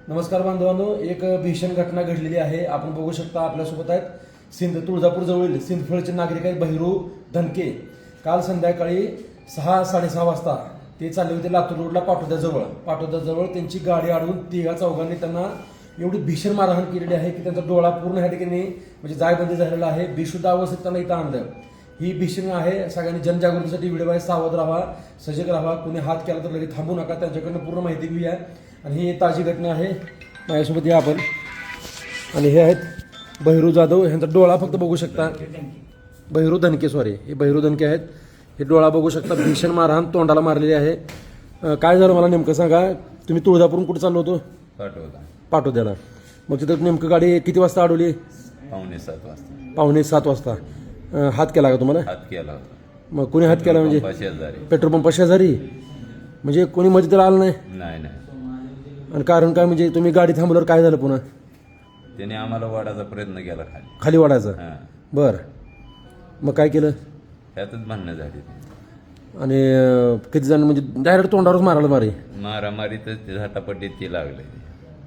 नमस्कार बांधवांनो, एक भीषण घटना घडलेली आहे. आपण बघू शकता आपल्यासोबत आहेत तुळजापूर जवळील सिंदफळचे नागरिक आहेत बहिरू धनके. काल संध्याकाळी 6-6:30 वाजता ते चालले होते लातूर रोडला पाटोद्याजवळ त्यांची गाडी अडवून तिघा चौघांनी त्यांना एवढी भीषण मारहाण केलेली आहे की त्यांचा डोळा पूर्ण ह्या ठिकाणी म्हणजे जायबंदी झालेला आहे. बेशुद्ध अवस्थेत त्यांना इथं आणलं. ही भीषण आहे. सगळ्यांनी जनजागृतीसाठी व्हिडिओ आहे. सावध राहा, सजग राहा. कोणी हात केला तर लगेच थांबू नका. त्यांच्याकडनं पूर्ण माहिती घेऊया. आणि ही ताजी घटना आहे. माझ्यासोबत या आपण. आणि हे आहेत बहिरू जाधव. ह्यांचा डोळा फक्त बघू शकता. बहिरू धनके, सॉरी, हे बहिरू धनके आहेत. हे डोळा बघू शकता. भीषण मारहाण तोंडाला मारलेली आहे. काय झालं मला नेमकं सांगा. तुम्ही तुळजापूरून कुठं चाललो होतो? पाटोद्याला. मग तिथं नेमकं गाडी किती वाजता अडवली? 6:45 वाजता. 6:45 वाजता. हात केला का तुम्हाला? हात केला होता. मग कोणी हात केला म्हणजे? शेजारी. पेट्रोल पंपा शेजारी. म्हणजे कोणी मदतीला आलं नाही? नाही. आणि कारण काय म्हणजे तुम्ही गाडी थांबल्यावर काय झालं पुन्हा? त्याने आम्हाला वाढायचा प्रयत्न केला खाली वाढायचं. हां. बरं, मग काय केलं? त्यातच भांडणं झाली. आणि किती जण म्हणजे डायरेक्ट तोंडावरच मारायला मारे? मारामारीतच ते झटापटीत ती लागले.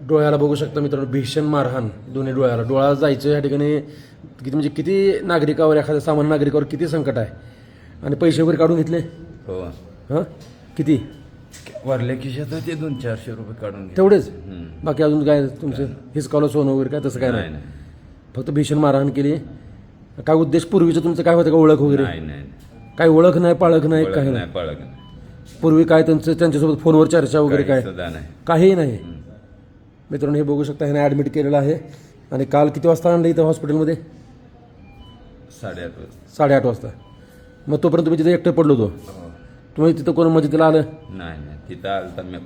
डोळ्याला बघू शकता मित्रांनो, भीषण मारहाण दोन्ही डोळ्याला. डोळा जायचं या ठिकाणी किती म्हणजे किती नागरिकावर, एखाद्या सामान्य नागरिकावर किती संकट आहे. आणि पैसे वगैरे काढून घेतले? हो. हां, किती? वरल्या खिशात ते 200-400 रुपये काढून घेतले. तेवढेच? बाकी अजून काय तुमचं हिसकावलं सोनं वगैरे काय तसं काय नाही? फक्त भीषण मारहाण केली. काय उद्देश पूर्वीचं तुमचं काय होतं का? ओळख वगैरे? नाही. काय ओळख नाही, पाळख नाही, काही नाही? पाळख. पूर्वी काय त्यांच्यासोबत फोनवर चर्चा वगैरे काय? नाही. काहीही नाही. मित्रांनो, हे बघू शकता. ह्याने ॲडमिट केलेलं आहे. आणि काल किती वाजता आणलं इथं हॉस्पिटलमध्ये? 8:30 वाजता. 8:30 वाजता. मग तोपर्यंत तुम्ही तिथे एकटे पडलो होतो? तुम्ही तिथं कोण मदतीला आलं? नाही. तिथं आलं तर मी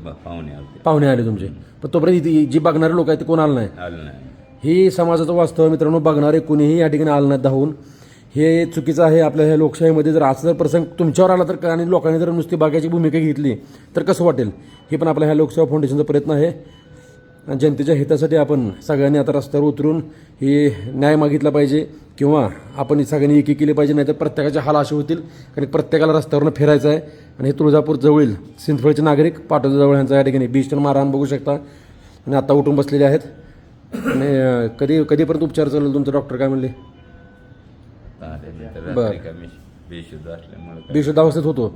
पाहुणे आले तुमचे. पण तोपर्यंत इथे जी बघणारे लोक आहेत ते कोण आलं नाही? आलं नाही. ही समाजाचं वास्तव मित्रांनो. बघणारे कुणीही या ठिकाणी आलं नाही धावून. हे चुकीचं आहे. आपल्या ह्या लोकशाहीमध्ये जर असं जर प्रसंग तुमच्यावर आला तर, आणि लोकांनी जर नुसती बघायची भूमिका घेतली तर कसं वाटेल? हे पण आपल्या ह्या लोकसेवा फाउंडेशनचा प्रयत्न आहे. आणि जनतेच्या हितासाठी आपण सगळ्यांनी आता रस्त्यावर उतरून हे न्याय मागितला पाहिजे, किंवा आपण सगळ्यांनी एकी केली पाहिजे. नाही तर प्रत्येकाचे हाल असे होतील. कारण प्रत्येकाला रस्त्यावरनं फिरायचं आहे. आणि हे तुळजापूर जवळील सिंदफळचे नागरिक पाटोद्याजवळ ह्यांचा या ठिकाणी भीषण मारहाण बघू शकता. आणि आता उठून बसलेले आहेत. आणि कधीपर्यंत उपचार चालेल तुमचं? डॉक्टर काय म्हणले? बेशुद्ध अवस्थेत होतो.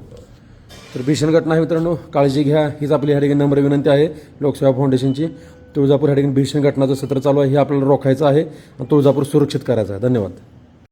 तर भीषण घटना आहे मित्रांनो. काळजी घ्या, हीच आपली ह्या ठिकाणी नम्र विनंती आहे लोकसेवा फाउंडेशनची. तुळजापूर ह्या ठिकाणी भीषण घटनाचं सत्र चालू आहे. हे आपल्याला रोखायचं आहे आणि तुळजापूर सुरक्षित करायचं आहे. धन्यवाद.